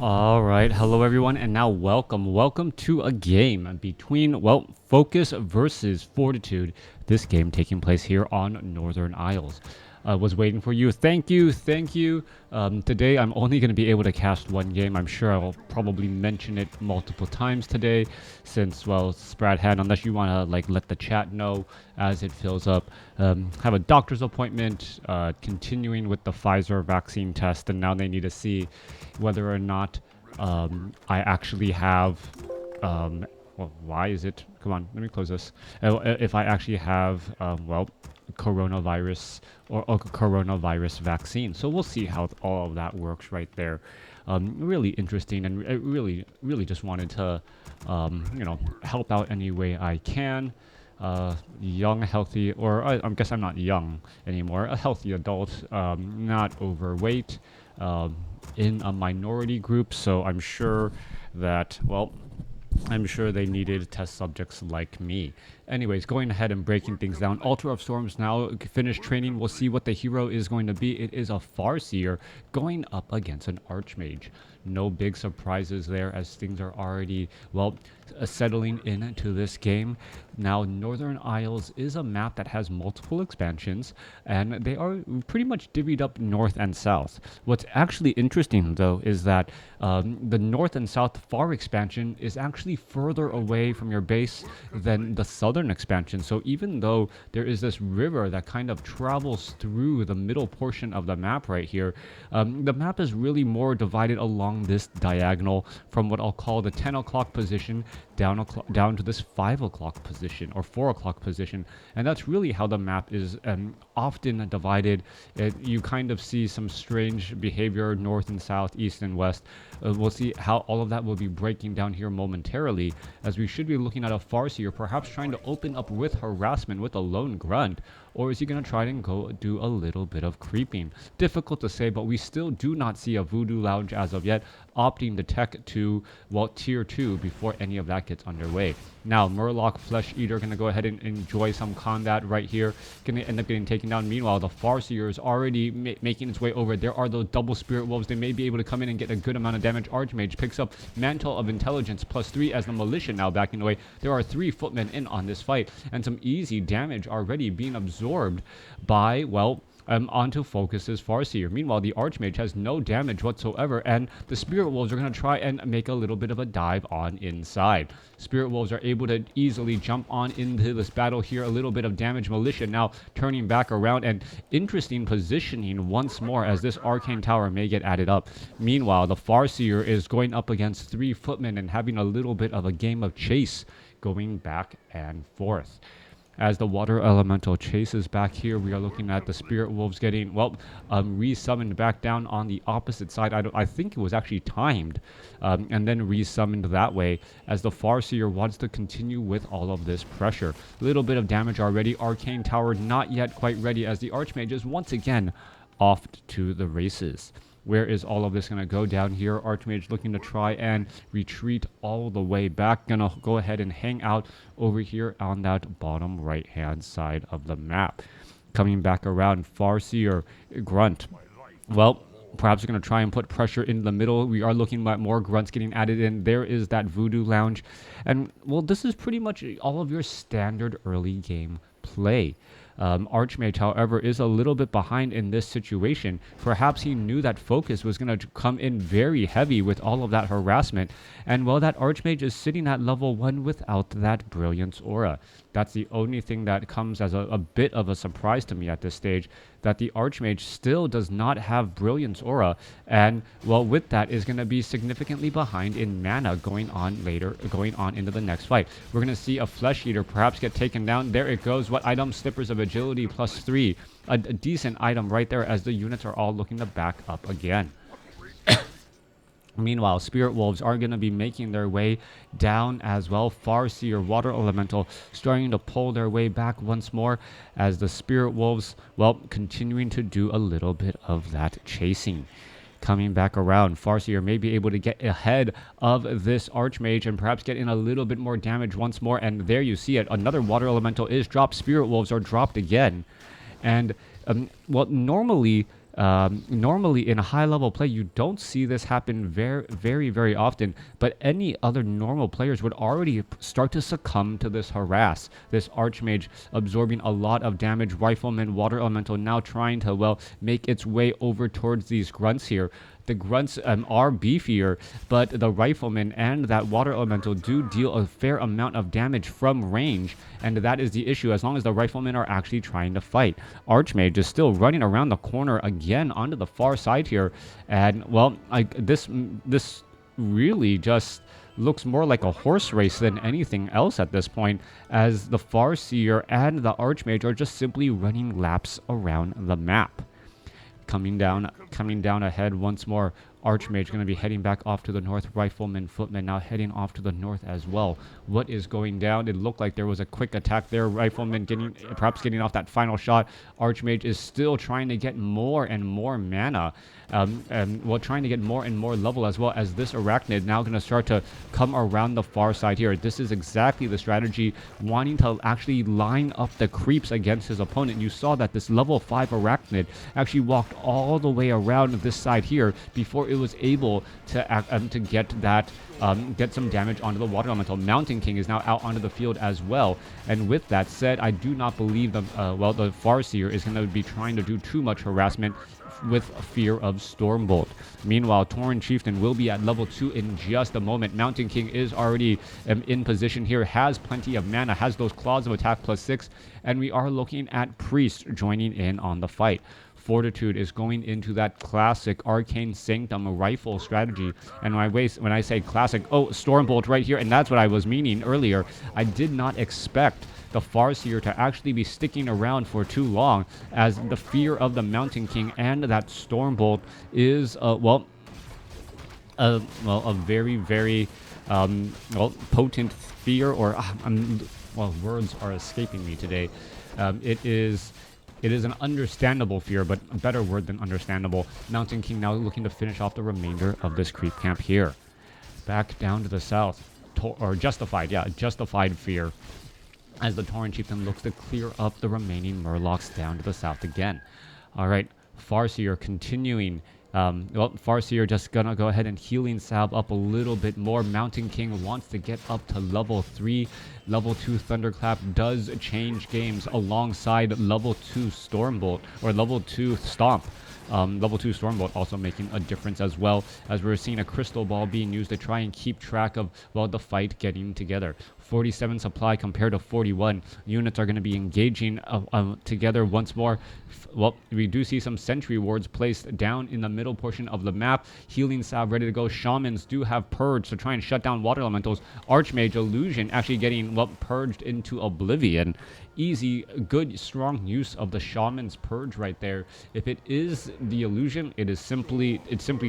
All right, hello everyone, and now welcome to a game between, well, Focus versus Fortitude. This game taking place here on Northern Isles. Was waiting for you. Thank you. Today I'm only going to be able to cast one game. I'm sure I'll probably mention it multiple times today, since, well, Spradhan, unless you want to like let the chat know as it fills up. Have a doctor's appointment, continuing with the Pfizer vaccine test, and now they need to see whether or not I actually have. Well, why is it? Come on, let me close this. If I actually have, well, coronavirus or a coronavirus vaccine. So we'll see how all of that works right there. Really interesting, and really just wanted to, help out any way I can. Young, healthy, or I guess I'm not young anymore, a healthy adult, not overweight, in a minority group, so I'm sure that, well, I'm sure they needed test subjects like me. Anyways, going ahead and breaking things down. Altar of Storms now finished training. We'll see what the hero is going to be. It is a Farseer going up against an Archmage. No big surprises there, as things are already, well, settling into this game. Now, Northern Isles is a map that has multiple expansions, and they are pretty much divvied up north and south. What's actually interesting, though, is that the north and south far expansion is actually further away from your base than the southern expansion. So even though there is this river that kind of travels through the middle portion of the map right here, the map is really more divided along this diagonal from what I'll call the 10 o'clock position down to this 5 o'clock position or 4 o'clock position, and that's really how the map is often divided. You kind of see some strange behavior north and south, east and west. We'll see how all of that will be breaking down here momentarily, as we should be looking at a Farseer perhaps trying to open up with harassment with a lone grunt, or is he going to try and go do a little bit of creeping? Difficult to say, but we still do not see a Voodoo Lounge as of yet, opting to tech to, well, tier 2 before any of that gets underway. Now, Murloc Flesh Eater going to go ahead and enjoy some combat right here. Going to end up getting taken down. Meanwhile, the Farseer is already making its way over. There are those double Spirit Wolves. They may be able to come in and get a good amount of damage. Archmage picks up Mantle of Intelligence +3 as the Militia now backing away. There are 3 footmen in on this fight, and some easy damage already being absorbed by, well, onto Focus's Farseer. Meanwhile, the Archmage has no damage whatsoever, and the Spirit Wolves are going to try and make a little bit of a dive on inside. Spirit Wolves are able to easily jump on into this battle here. A little bit of damage. Militia now turning back around, and interesting positioning once more as this Arcane Tower may get added up. Meanwhile, the Farseer is going up against 3 footmen and having a little bit of a game of chase going back and forth. As the Water Elemental chases back here, we are looking at the Spirit Wolves getting, well, resummoned back down on the opposite side. I think it was actually timed, and then resummoned that way, as the Farseer wants to continue with all of this pressure. Little bit of damage already. Arcane Tower not yet quite ready, as the Archmage is once again off to the races. Where is all of this going to go down here? Archmage looking to try and retreat all the way back. Going to go ahead and hang out over here on that bottom right-hand side of the map. Coming back around, Farseer, Grunt. Well, perhaps we're going to try and put pressure in the middle. We are looking at more grunts getting added in. There is that Voodoo Lounge. And, well, this is pretty much all of your standard early game play. Archmage, however, is a little bit behind in this situation. Perhaps he knew that Focus was going to come in very heavy with all of that harassment, and well, that Archmage is sitting at level 1 without that Brilliance Aura. That's the only thing that comes as a bit of a surprise to me at this stage, that the Archmage still does not have Brilliance Aura, and well, with that is going to be significantly behind in mana going on into the next fight. We're going to see a Flesh Eater perhaps get taken down. There it goes. What item? Slippers of Agility +3. A decent item right there, as the units are all looking to back up again. Meanwhile, Spirit Wolves are going to be making their way down as well. Farseer, Water Elemental, starting to pull their way back once more, as the Spirit Wolves, well, continuing to do a little bit of that chasing. Coming back around, Farseer may be able to get ahead of this Archmage and perhaps get in a little bit more damage once more, and there you see it. Another Water Elemental is dropped. Spirit Wolves are dropped again. And, well, normally Normally in a high level play, you don't see this happen very often, but any other normal players would already start to succumb to this harass. This Archmage absorbing a lot of damage, Rifleman, Water Elemental now trying to, well, make its way over towards these grunts here. The grunts are beefier, but the Rifleman and that Water Elemental do deal a fair amount of damage from range, and that is the issue as long as the Riflemen are actually trying to fight. Archmage is still running around the corner again onto the far side here, and, well, this really just looks more like a horse race than anything else at this point, as the Farseer and the Archmage are just simply running laps around the map. Coming down ahead once more. Archmage going to be heading back off to the north. Rifleman, Footman now heading off to the north as well. What is going down? It looked like there was a quick attack there. Rifleman perhaps getting off that final shot. Archmage is still trying to get more and more mana. And trying to get more and more level, as well as this Arachnid now going to start to come around the far side here. This is exactly the strategy, wanting to actually line up the creeps against his opponent. You saw that this level 5 Arachnid actually walked all the way around this side here before it was able to get that get some damage onto the Water Elemental. Mountain King is now out onto the field as well. And with that said, I do not believe the Farseer is going to be trying to do too much harassment with fear of Stormbolt. Meanwhile, Tauren Chieftain will be at level 2 in just a moment. Mountain King is already in position here, has plenty of mana, has those Claws of Attack +6, and we are looking at Priest joining in on the fight. Fortitude is going into that classic Arcane Sanctum rifle strategy. And when I say classic, oh, Stormbolt right here, and that's what I was meaning earlier. I did not expect the Farseer to actually be sticking around for too long, as the fear of the Mountain King and that Stormbolt is, a very potent fear, or, words are escaping me today. It is an understandable fear, but a better word than understandable. Mountain King now looking to finish off the remainder of this creep camp here. Back down to the south, justified fear, as the Tauren Chieftain looks to clear up the remaining Murlocs down to the south again. All right, Farseer continuing. Farseer just gonna go ahead and healing salve up a little bit more. Mountain King wants to get up to level 3. Level 2 Thunderclap does change games alongside level 2 Stormbolt, or level 2 Stomp. Level 2 Stormbolt also making a difference as well, as we're seeing a Crystal Ball being used to try and keep track of, the fight getting together. 47 supply compared to 41. Units are going to be engaging together once more. We do see some sentry wards placed down in the middle portion of the map. Healing salve ready to go. Shamans do have purge to try and shut down water elementals. Archmage Illusion actually getting purged into oblivion. Easy, good, strong use of the Shaman's Purge right there. If it is the illusion, it simply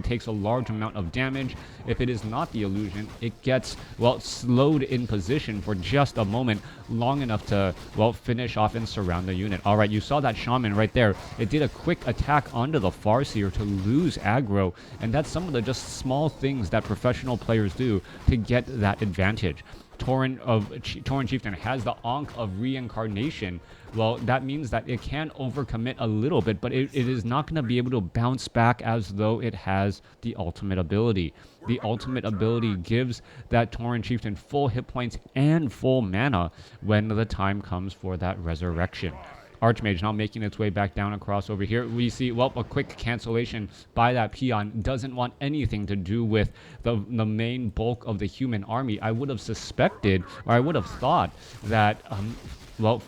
takes a large amount of damage. If it is not the illusion, it gets, slowed in position for just a moment, long enough to, finish off and surround the unit. All right, you saw that Shaman right there. It did a quick attack onto the Farseer to lose aggro, and that's some of the just small things that professional players do to get that advantage. Tauren Chieftain has the Ankh of Reincarnation. That means that it can overcommit a little bit, but it is not going to be able to bounce back as though it has the ultimate ability. The ultimate ability gives that Tauren Chieftain full hit points and full mana when the time comes for that resurrection. Archmage now making its way back down across over here. We see, a quick cancellation by that peon. Doesn't want anything to do with the main bulk of the human army. I would have suspected, or I would have thought that,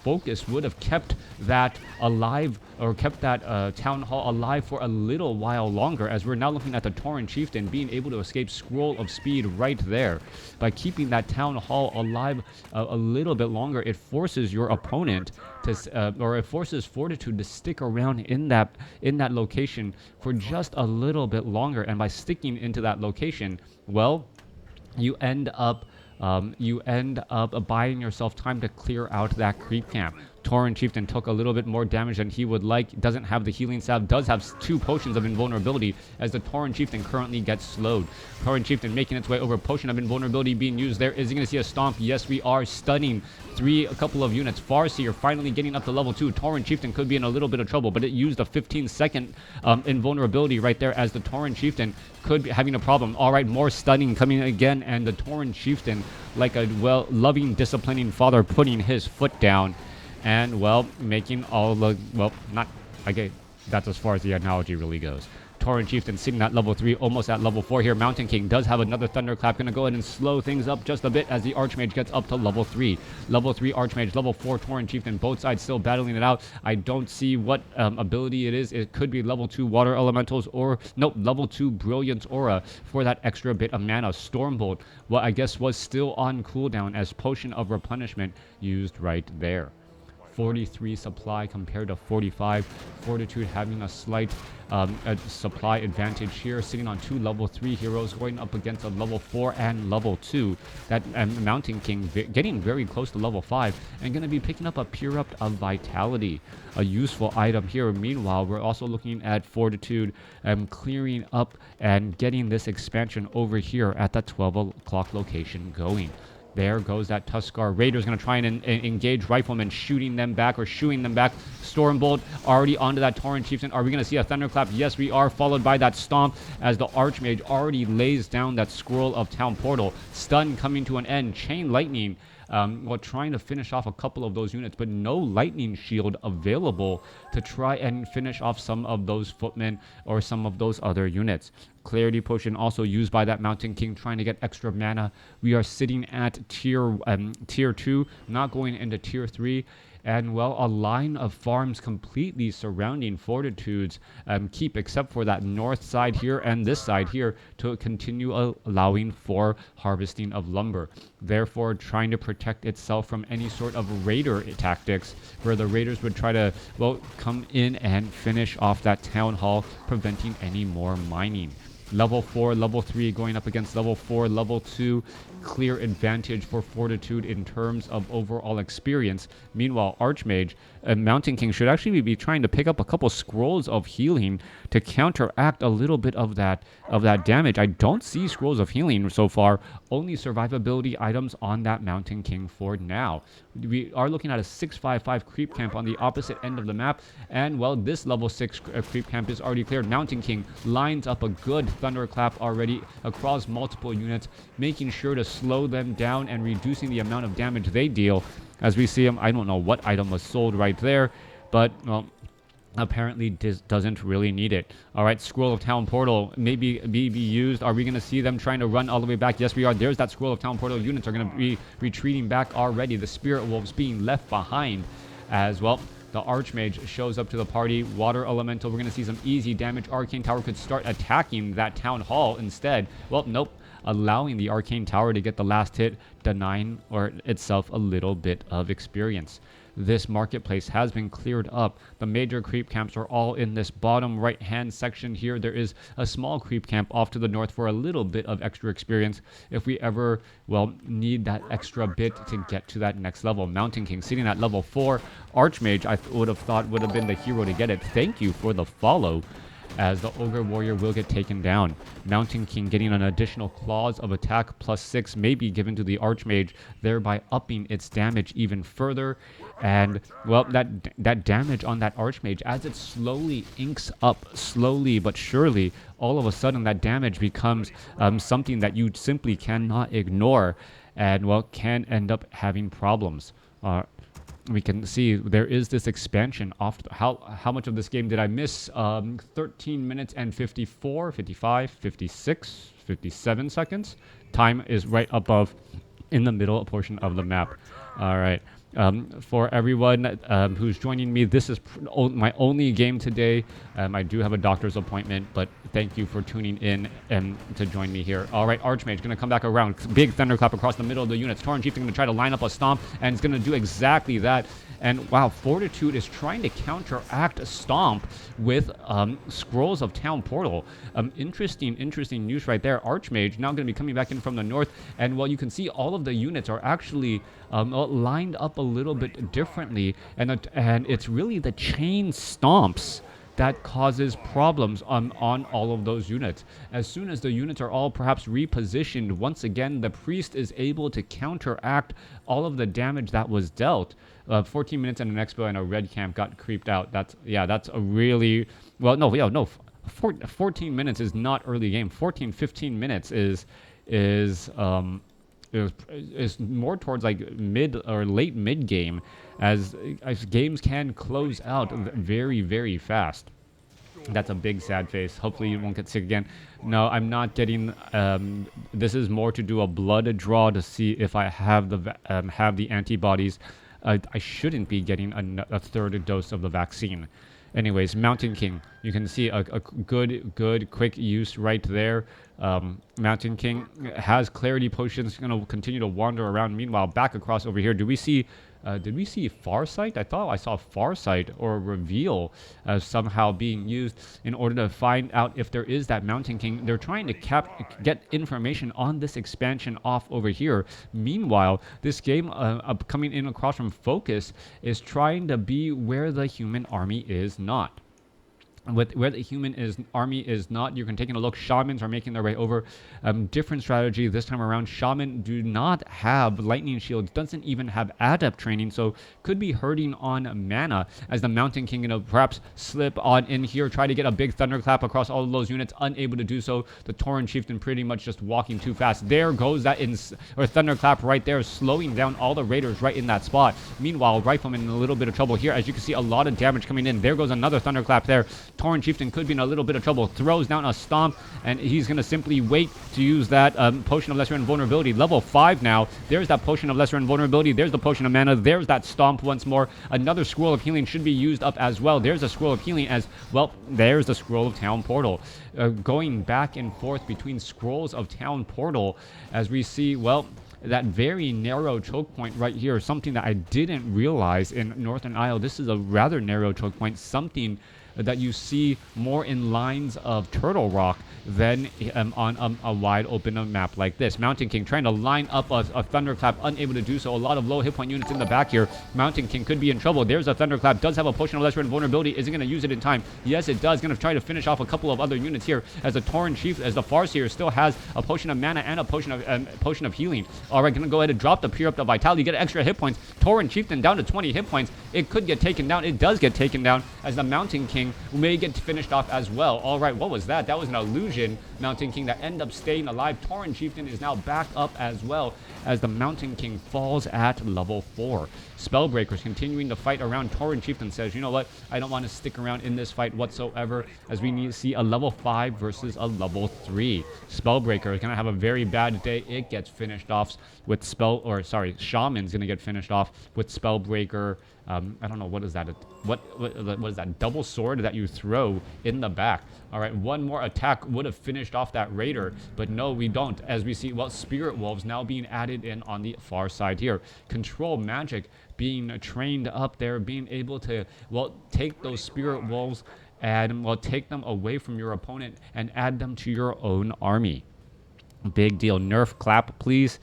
Focus would have kept that alive, or kept that town hall alive for a little while longer, as we're now looking at the Tauren Chieftain being able to escape Scroll of Speed right there. By keeping that town hall alive a little bit longer, it forces your opponent to, or it forces Fortitude to stick around in that location for just a little bit longer. And by sticking into that location, you end up buying yourself time to clear out that creep camp. Tauren Chieftain took a little bit more damage than he would like. Doesn't have the healing salve. Does have 2 potions of invulnerability as the Tauren Chieftain currently gets slowed. Tauren Chieftain making its way over. Potion of invulnerability being used there. Is he going to see a stomp? Yes, we are. Stunning a couple of units. Farseer finally getting up to level 2. Tauren Chieftain could be in a little bit of trouble, but it used a 15-second invulnerability right there as the Tauren Chieftain could be having a problem. All right, more stunning coming again, and the Tauren Chieftain, like a loving, disciplining father, putting his foot down and, making all the, not, okay, that's as far as the analogy really goes. Tauren Chieftain sitting at level 3, almost at level 4 here. Mountain King does have another Thunderclap. Going to go ahead and slow things up just a bit as the Archmage gets up to level 3. Level 3 Archmage, level 4 Tauren Chieftain. Both sides still battling it out. I don't see what ability it is. It could be level 2 Water Elementals or, nope, level 2 Brilliance Aura for that extra bit of mana. Stormbolt, I guess was still on cooldown as Potion of Replenishment used right there. 43 supply compared to 45. Fortitude having a slight supply advantage here, sitting on 2 level 3 heroes going up against a level 4 and level 2. That Mountain King getting very close to level 5 and going to be picking up a Pureupt of Vitality, a useful item here. Meanwhile, we're also looking at Fortitude clearing up and getting this expansion over here at that 12 o'clock location going. There goes that Tuskar. Raider's going to try and engage Riflemen, shooting them back or shooing them back. Stormbolt already onto that Tauren Chieftain. Are we going to see a Thunderclap? Yes, we are, followed by that Stomp as the Archmage already lays down that Scroll of Town Portal. Stun coming to an end. Chain Lightning, trying to finish off a couple of those units, but no Lightning Shield available to try and finish off some of those footmen or some of those other units. Clarity Potion also used by that Mountain King, trying to get extra mana. We are sitting at tier 2, not going into tier 3. And, a line of farms completely surrounding Fortitude's keep, except for that north side here and this side here, to continue allowing for harvesting of lumber. Therefore, trying to protect itself from any sort of raider tactics, where the raiders would try to, come in and finish off that town hall, preventing any more mining. Level 4, level 3 going up against level 4, level 2. Clear advantage for Fortitude in terms of overall experience. Meanwhile, Archmage and Mountain King should actually be trying to pick up a couple scrolls of healing to counteract a little bit of that damage. I don't see scrolls of healing so far. Only survivability items on that Mountain King for now. We are looking at a 655 creep camp on the opposite end of the map, and this level 6 creep camp is already cleared. Mountain King lines up a good Thunderclap already across multiple units, making sure to slow them down and reducing the amount of damage they deal. As we see them, I don't know what item was sold right there, but apparently doesn't really need it. All right, Scroll of Town Portal maybe be used. Are we going to see them trying to run all the way back? Yes, we are. There's that Scroll of Town Portal. Units are going to be retreating back already. The Spirit Wolves being left behind as well. The Archmage shows up to the party. Water Elemental. We're going to see some easy damage. Arcane Tower could start attacking that Town Hall instead. Nope. Allowing the Arcane Tower to get the last hit, denying itself a little bit of experience. This marketplace has been cleared up. The major creep camps are all in this bottom right hand section here. There is a small creep camp off to the north for a little bit of extra experience if we ever need that extra bit to get to that next level. Mountain King sitting at level 4. Archmage I would have thought would have been the hero to get it. Thank you for the follow, as the Ogre Warrior will get taken down. Mountain King getting an additional claws of attack +6 may be given to the Archmage, thereby upping its damage even further. And, that damage on that Archmage, as it slowly inks up, slowly but surely, all of a sudden that damage becomes something that you simply cannot ignore and, can end up having problems. We can see there is this expansion off. How much of this game did I miss? 13 minutes and 54, 55, 56, 57 seconds. Time is right above in the middle portion of the map. All right. For everyone who's joining me, this is my only game today. I do have a doctor's appointment, but thank you for tuning in and to join me here. All right, Archmage going to come back around. Big Thunderclap across the middle of the units. Tauren Chieftain going to try to line up a Stomp, and it's going to do exactly that. And wow, Fortitude is trying to counteract Stomp with Scrolls of Town Portal. Interesting news right there. Archmage now going to be coming back in from the north, and you can see all of the units are actually lined up up a little bit differently, and it's really the chain stomps that causes problems on all of those units. As soon as the units are all perhaps repositioned, once again, the priest is able to counteract all of the damage that was dealt. 14 minutes in an expo and a red camp got creeped out. That's a really, well, no, yeah, no, 14 minutes is not early game. 14, 15 minutes is more towards like mid or late mid game, as games can close out very, very fast. That's a big sad face. Hopefully you won't get sick again. No, I'm not getting. This is more to do a blood draw to see if I have the antibodies. I shouldn't be getting a third dose of the vaccine. Anyways, Mountain King, you can see a good quick use right there. Mountain King has clarity potions, going to continue to wander around. Meanwhile, back across over here, did we see Farsight? I thought I saw Farsight or Reveal somehow being used in order to find out if there is that Mountain King. They're trying to get information on this expansion off over here. Meanwhile, this game coming in across from Focus is trying to be where the human army is not. Where the army is not, you can take a look. Shamans are making their way over. Different strategy this time around. Shaman do not have lightning shields, doesn't even have adept training, so could be hurting on mana, as the Mountain King perhaps slip on in here, try to get a big thunderclap across all of those units, unable to do so. The Tauren Chieftain pretty much just walking too fast. There goes that thunderclap right there, slowing down all the raiders right in that spot. Meanwhile, Rifleman in a little bit of trouble here, as you can see a lot of damage coming in. There goes another thunderclap there. Tauren Chieftain could be in a little bit of trouble. Throws down a stomp, and he's going to simply wait to use that Potion of Lesser Invulnerability. Level 5 now. There's that Potion of Lesser Invulnerability. There's the Potion of Mana. There's that stomp once more. Another Scroll of Healing should be used up as well. There's a Scroll of Healing as well. There's the Scroll of Town Portal. Going back and forth between Scrolls of Town Portal, as we see, well, that very narrow choke point right here, something that I didn't realize in Northern Isle. This is a rather narrow choke point, something that you see more in lines of Turtle Rock than on a wide open map like this. Mountain King trying to line up a thunderclap, unable to do so. A lot of low hit point units in the back here. Mountain King could be in trouble. There's a thunderclap, does have a Potion of Lesser Invulnerability. Isn't going to use it in time. Yes, it does. Going to try to finish off a couple of other units here, as the Tauren Chief, as the Farseer still has a Potion of Mana and a Potion of Healing. All right, going to go ahead and drop the Pure Up the Vitality, get extra hit points. Tauren Chieftain down to 20 hit points. It could get taken down. It does get taken down, as the Mountain King may get finished off as well. All right, what was that? That was an illusion. Mountain King that ended up staying alive. Tauren Chieftain is now back up as well, as the Mountain King falls at level 4. Spellbreakers continuing to fight around. Tauren Chieftain says, you know what, I don't want to stick around in this fight whatsoever, as we need to see a level 5 versus a level 3. Spellbreaker is going to have a very bad day. It gets finished off with Shaman's going to get finished off with Spellbreaker. I don't know, what is that? What is that? Double sword that you throw in the back. All right, one more attack would have finished off that raider, but no, we don't. As we see, well, Spirit Wolves now being added in on the far side here. Control magic being trained up there, being able to, well, take those Spirit Wolves and, well, take them away from your opponent and add them to your own army. Big deal. Nerf clap, please.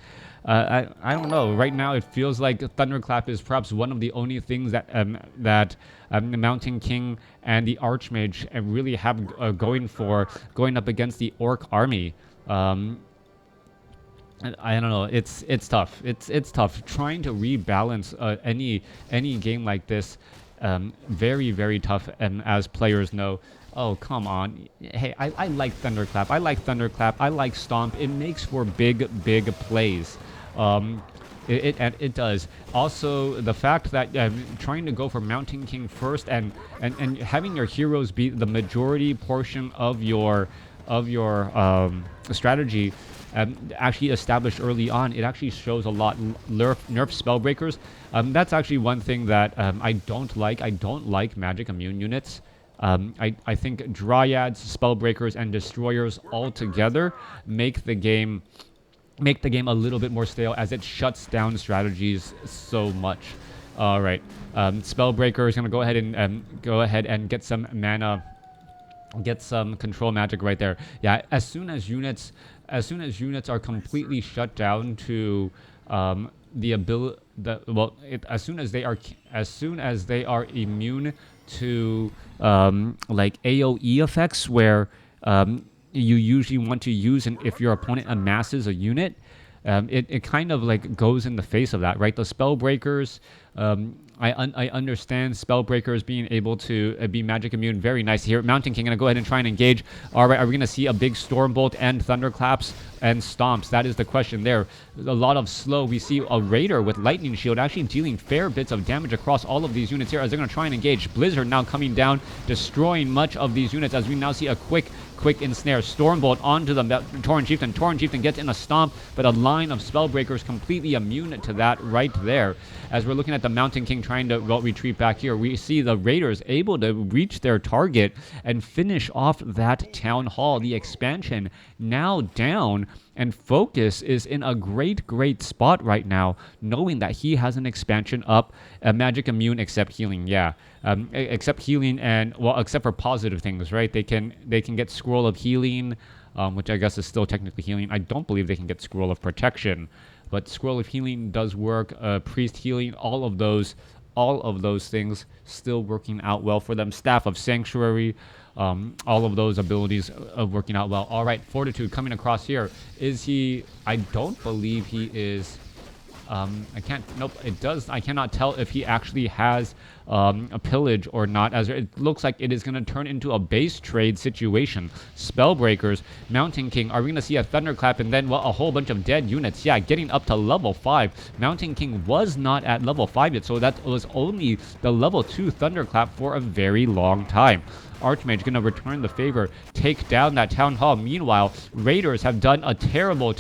I don't know. Right now, it feels like Thunderclap is perhaps one of the only things that the Mountain King and the Archmage really have going up against the Orc army. I don't know. It's tough. It's tough trying to rebalance any game like this. Very, very tough, and as players know. Oh, come on. Hey, I like Thunderclap. I like Thunderclap. I like Stomp. It makes for big plays. It does. Also, the fact that trying to go for Mountain King first and having your heroes be the majority portion of your strategy actually established early on, it actually shows a lot. Nerf Spellbreakers. That's actually one thing that I don't like. I don't like magic immune units. I think Dryads, Spellbreakers, and Destroyers all together make the game a little bit more stale, as it shuts down strategies so much. All right, Spellbreaker is going to go ahead and get some mana, get some control magic right there. Yeah, as soon as units are completely shut down to the ability that, well, as soon as they are immune to like AoE effects, where you usually want to use, and if your opponent amasses a unit, it kind of like goes in the face of that, right? The spell breakers, I understand spell breakers being able to be magic immune. Very nice here. Mountain King gonna go ahead and try and engage. All right, are we gonna see a big Stormbolt and Thunderclaps and Stomps? That is the question there. A lot of slow. We see a Raider with Lightning Shield actually dealing fair bits of damage across all of these units here as they're gonna try and engage. Blizzard now coming down, destroying much of these units as we now see a quick ensnare. Stormbolt onto the Tauren Chieftain. Tauren Chieftain gets in a stomp, but a line of Spellbreakers completely immune to that right there. As we're looking at the Mountain King trying to retreat back here, we see the Raiders able to reach their target and finish off that Town Hall. The expansion now down, and Focus is in a great spot right now, knowing that he has an expansion up, magic immune except healing. Yeah, except healing, and well, except for positive things, right? They can get Scroll of Healing, which I guess is still technically healing. I don't believe they can get Scroll of Protection, but Scroll of Healing does work. Priest Healing, all of those things still working out well for them. Staff of Sanctuary, all of those abilities working out well. All right, Fortitude coming across here. Is he? I don't believe he is. I can't. Nope. It does. I cannot tell if he actually has a pillage or not, as it looks like it is going to turn into a base trade situation. Spellbreakers, Mountain King. Are we going to see a Thunderclap and then, well, a whole bunch of dead units? Yeah, getting up to level 5. Mountain King was not at level 5 yet, so that was only the level 2 Thunderclap for a very long time. Archmage going to return the favor, take down that Town Hall. Meanwhile, Raiders have done a terrible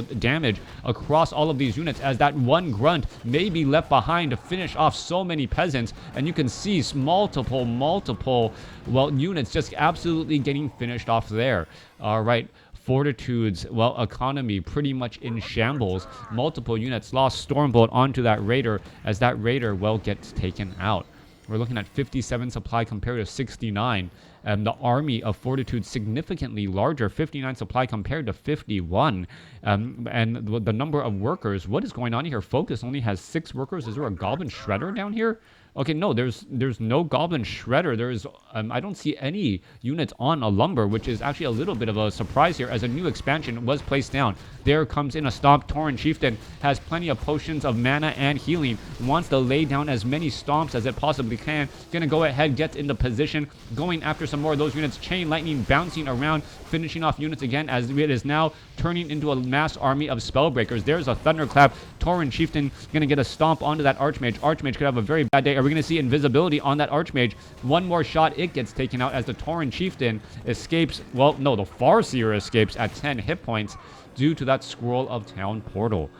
damage across all of these units, as that one Grunt may be left behind to finish off so many peasants. And you can see multiple, well, units just absolutely getting finished off there. All right. Fortitude's, well, economy pretty much in shambles. Multiple units lost. Stormbolt onto that Raider, as that Raider, well, gets taken out. We're looking at 57 supply compared to 69. And the army of Fortitude significantly larger, 59 supply compared to 51. And the number of workers, what is going on here? Focus only has 6 workers. Is there a Goblin Shredder down here? Okay, no, there's no Goblin Shredder. There's I don't see any units on a Lumber, which is actually a little bit of a surprise here, as a new expansion was placed down. There comes in a Stomp. Tauren Chieftain has plenty of potions of mana and healing, wants to lay down as many stomps as it possibly can. Gonna go ahead, gets into position, going after some more of those units. Chain Lightning bouncing around, finishing off units again, as it is now turning into a mass army of Spellbreakers. There's a Thunderclap. Tauren Chieftain gonna get a stomp onto that Archmage. Archmage could have a very bad day. Are we going to see invisibility on that Archmage? One more shot, it gets taken out, as the Tauren Chieftain escapes. Well, no, the Farseer escapes at 10 hit points due to that Scroll of Town portal.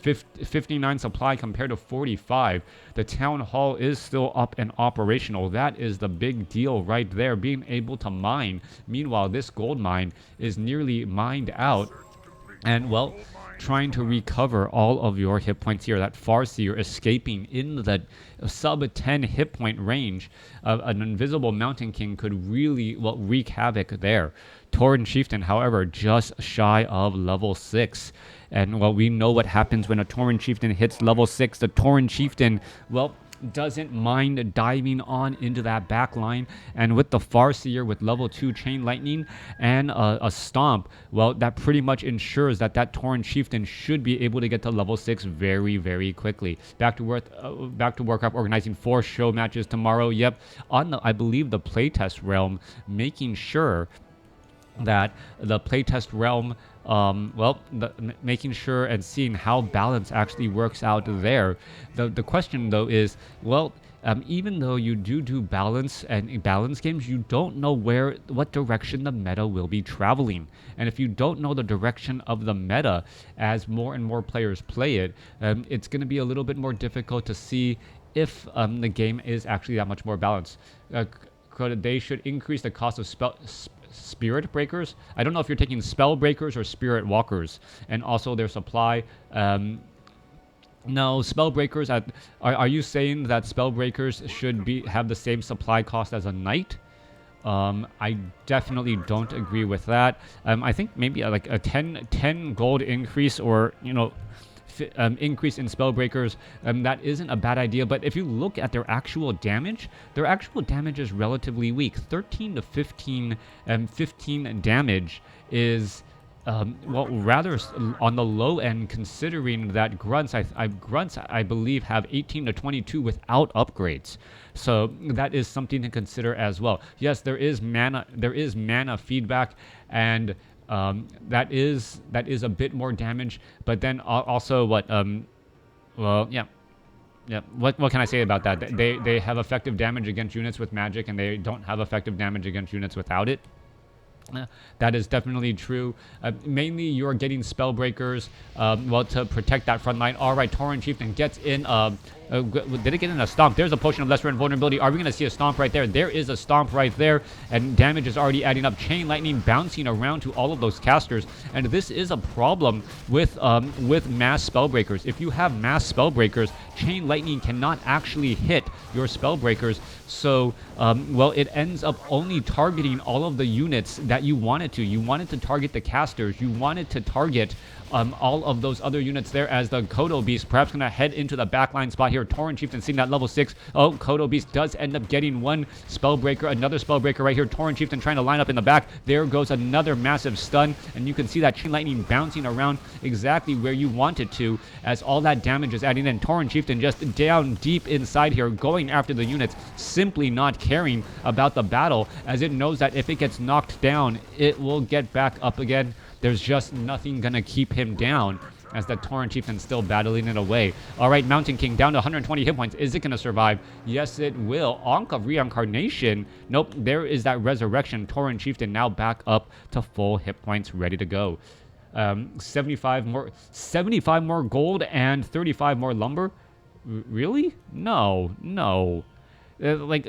59 supply compared to 45. The Town Hall is still up and operational. That is the big deal right there, being able to mine. Meanwhile, this gold mine is nearly mined out. And, well, trying to recover all of your hit points here. That Farseer escaping in the sub 10 hit point range. An invisible Mountain King could really, well, wreak havoc there. Tauren Chieftain, however, just shy of level 6. And, well, we know what happens when a Tauren Chieftain hits level 6. The Tauren Chieftain, well, doesn't mind diving on into that back line, and with the Farseer with level 2 Chain Lightning and a Stomp, well, that pretty much ensures that Tauren Chieftain should be able to get to level 6 very quickly. Back to WarCraft, organizing 4 show matches tomorrow. Yep, on the, I believe, the playtest realm, making sure that the playtest realm, making sure and seeing how balance actually works out there. The question, though, is, well, even though you do balance and balance games, you don't know what direction the meta will be traveling. And if you don't know the direction of the meta as more and more players play it, it's going to be a little bit more difficult to see if the game is actually that much more balanced. They should increase the cost of Spirit Breakers. I don't know if you're taking Spell Breakers or Spirit Walkers, and also their supply. No, Spell Breakers. Are you saying that Spell Breakers should have the same supply cost as a Knight? I definitely don't agree with that. I think maybe like a 10 gold increase, or increase in Spellbreakers, that isn't a bad idea. But if you look at their actual damage is relatively weak. 13 to 15, 15 damage is well, rather on the low end, considering that grunts, I believe, have 18 to 22 without upgrades. So that is something to consider as well. Yes, there is mana feedback, and that is a bit more damage. But then also what well, yeah. Yeah, what can I say about that? They have effective damage against units with magic, and they don't have effective damage against units without it. That is definitely true. Mainly, you're getting Spellbreakers, well, to protect that front line. All right, Tauren Chieftain gets in. Did it get in a stomp? There's a Potion of Lesser Invulnerability. Are we going to see a stomp right there? There is a stomp right there, and damage is already adding up. Chain Lightning bouncing around to all of those casters, and this is a problem with mass Spellbreakers. If you have mass Spellbreakers, Chain Lightning cannot actually hit your Spellbreakers, so well, it ends up only targeting all of the units that you wanted to. You wanted to target the casters. You wanted to target all of those other units there, as the Kodo Beast perhaps going to head into the backline spot here. Tauren Chieftain seeing that level 6. Oh, Kodo Beast does end up getting one Spellbreaker, another Spellbreaker right here. Tauren Chieftain trying to line up in the back. There goes another massive stun, and you can see that Chain Lightning bouncing around exactly where you want it to, as all that damage is adding in. Tauren Chieftain just down deep inside here, going after the units, simply not caring about the battle, as it knows that if it gets knocked down, it will get back up again. There's just nothing gonna keep him down, as the Tauren Chieftain's still battling it away. All right, Mountain King down to 120 hit points. Is it gonna survive? Yes, it will. Ankh of Reincarnation. Nope, there is that Resurrection. Tauren Chieftain now back up to full hit points, ready to go. 75 more gold and 35 more lumber. Really? No. Like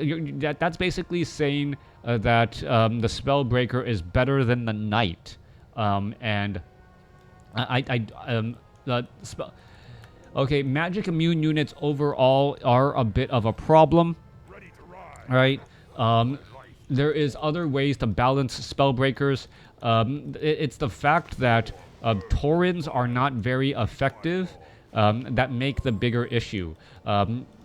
that's basically saying that the Spellbreaker is better than the Knight. And okay, magic immune units overall are a bit of a problem, right? There is other ways to balance Spellbreakers. It's the fact that Taurens are not very effective that make the bigger issue.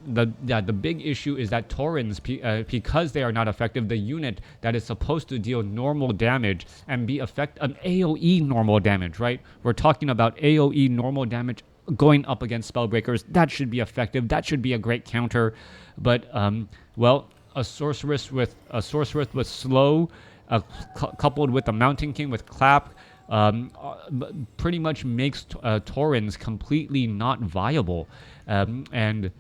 The big issue is that Taurens, because they are not effective, the unit that is supposed to deal normal damage and be AoE normal damage, right? We're talking about AoE normal damage going up against Spellbreakers. That should be effective. That should be a great counter. But well, a sorceress with slow, coupled with a Mountain King with clap, pretty much makes Taurens completely not viable, and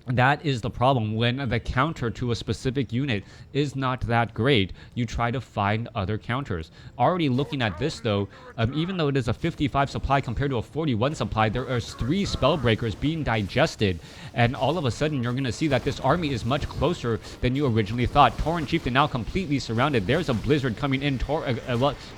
that is the problem. When the counter to a specific unit is not that great, you try to find other counters. Already looking at this though, even though it is a 55 supply compared to a 41 supply, there are 3 Spellbreakers being digested, and all of a sudden you're going to see that this army is much closer than you originally thought. Tauren Chieftain now completely surrounded. There's a Blizzard coming in.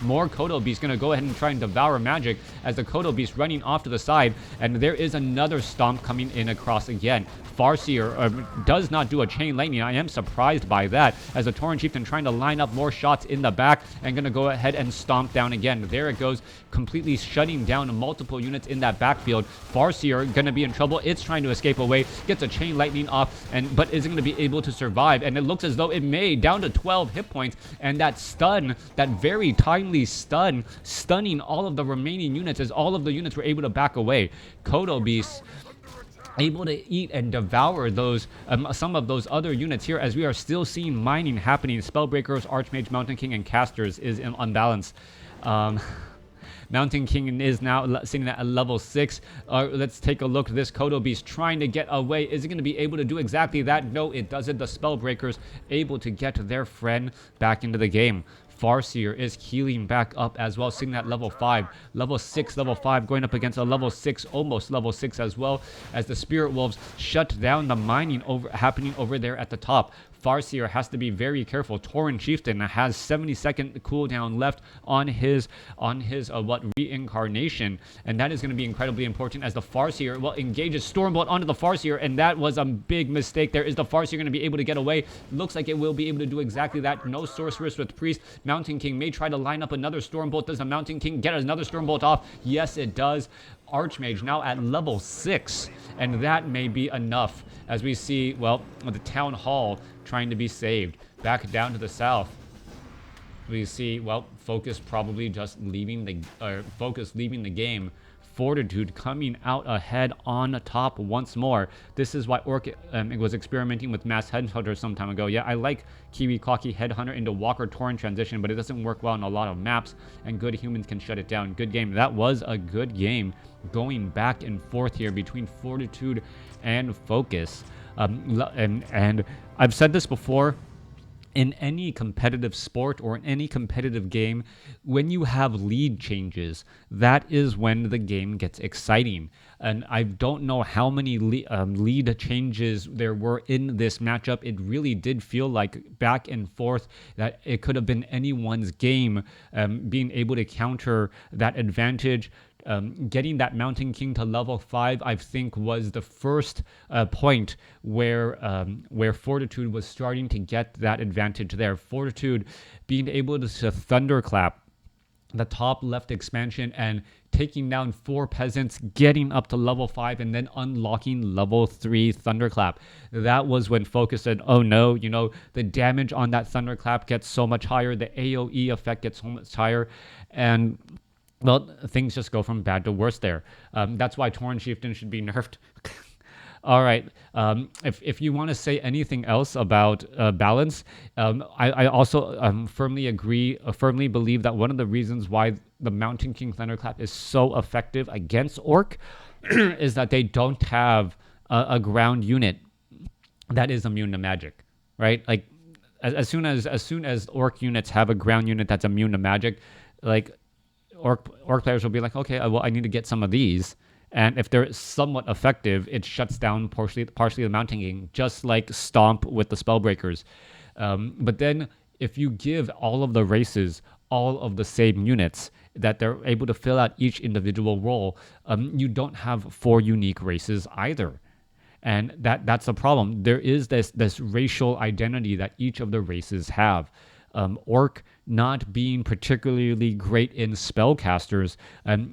More Kodo Beast going to go ahead and try and devour magic, as the Kodo Beast running off to the side, and there is another stomp coming in across again. Farseer does not do a Chain Lightning. I am surprised by that, as the Tauren Chieftain trying to line up more shots in the back and going to go ahead and stomp down again. There it goes, completely shutting down multiple units in that backfield. Farseer going to be in trouble. It's trying to escape away, gets a Chain Lightning off, but isn't going to be able to survive, and it looks as though it may, down to 12 hit points, and that stun, that very timely stun, stunning all of the remaining units, as all of the units were able to back away. Kodo Beast able to eat and devour those some of those other units here, as we are still seeing mining happening. Spellbreakers, Archmage, Mountain King, and Casters is unbalanced. Mountain King is now sitting at a level 6. Let's take a look. This Kodo Beast trying to get away. Is it going to be able to do exactly that? No, it doesn't. The Spellbreakers able to get their friend back into the game. Farseer is healing back up as well, sitting at level 5. Level 6, level 5, going up against a level 6, almost level 6 as well, as the Spirit Wolves shut down the mining happening over there at the top. Farseer has to be very careful. Tauren Chieftain has 70-second cooldown left on his reincarnation, and that is going to be incredibly important, as the Farseer engages Stormbolt onto the Farseer, and that was a big mistake. There is the Farseer going to be able to get away. Looks like it will be able to do exactly that. No Sorceress with Priest. Mountain King may try to line up another Stormbolt. Does the Mountain King get another Stormbolt off? Yes, it does. Archmage now at level 6, and that may be enough as we see, well, the Town Hall trying to be saved. Back down to the south, we see, well, Focus probably just leaving the game. Fortitude coming out ahead on top once more. This is why Orc was experimenting with Mass Headhunter some time ago. Yeah, I like Kiwi Cocky Headhunter into Walker Torrent transition, but it doesn't work well on a lot of maps, and good humans can shut it down. Good game. That was a good game going back and forth here between Fortitude and Focus. And I've said this before, in any competitive sport or in any competitive game, when you have lead changes, that is when the game gets exciting. And I don't know how many lead changes there were in this matchup. It really did feel like back and forth, that it could have been anyone's game, being able to counter that advantage. Getting that Mountain King to level 5, I think, was the first point where Fortitude was starting to get that advantage there. Fortitude being able to thunderclap the top left expansion and taking down 4 peasants, getting up to level 5, and then unlocking level 3 thunderclap. That was when Focus said, oh no, you know, the damage on that thunderclap gets so much higher, the AoE effect gets so much higher, and well, things just go from bad to worse there. That's why Torrent Chieftain should be nerfed. All right. If you want to say anything else about balance, I also firmly believe that one of the reasons why the Mountain King Thunderclap is so effective against Orc is that they don't have a ground unit that is immune to magic, right? Like as soon as Orc units have a ground unit that's immune to magic, like Orc players will be like, okay, well, I need to get some of these. And if they're somewhat effective, it shuts down partially the Mountain King, just like Stomp with the Spellbreakers. But then if you give all of the races all of the same units, that they're able to fill out each individual role, you don't have 4 unique races either. And that's a problem. There is this racial identity that each of the races have. Orc not being particularly great in spellcasters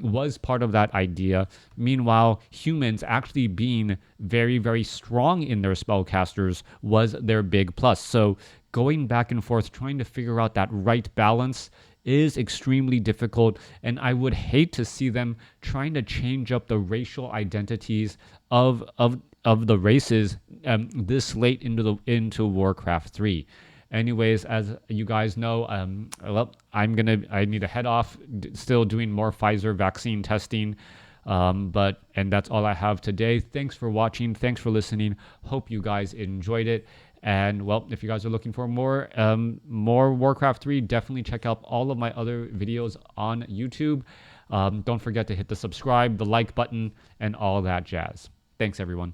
was part of that idea. Meanwhile, humans actually being very, very strong in their spellcasters was their big plus. So going back and forth, trying to figure out that right balance is extremely difficult, and I would hate to see them trying to change up the racial identities of the races this late into Warcraft 3. Anyways, as you guys know, well, I need to head off, still doing more Pfizer vaccine testing. And that's all I have today. Thanks for watching. Thanks for listening. Hope you guys enjoyed it. And well, if you guys are looking for more Warcraft 3, definitely check out all of my other videos on YouTube. Don't forget to hit the subscribe, the like button, and all that jazz. Thanks, everyone.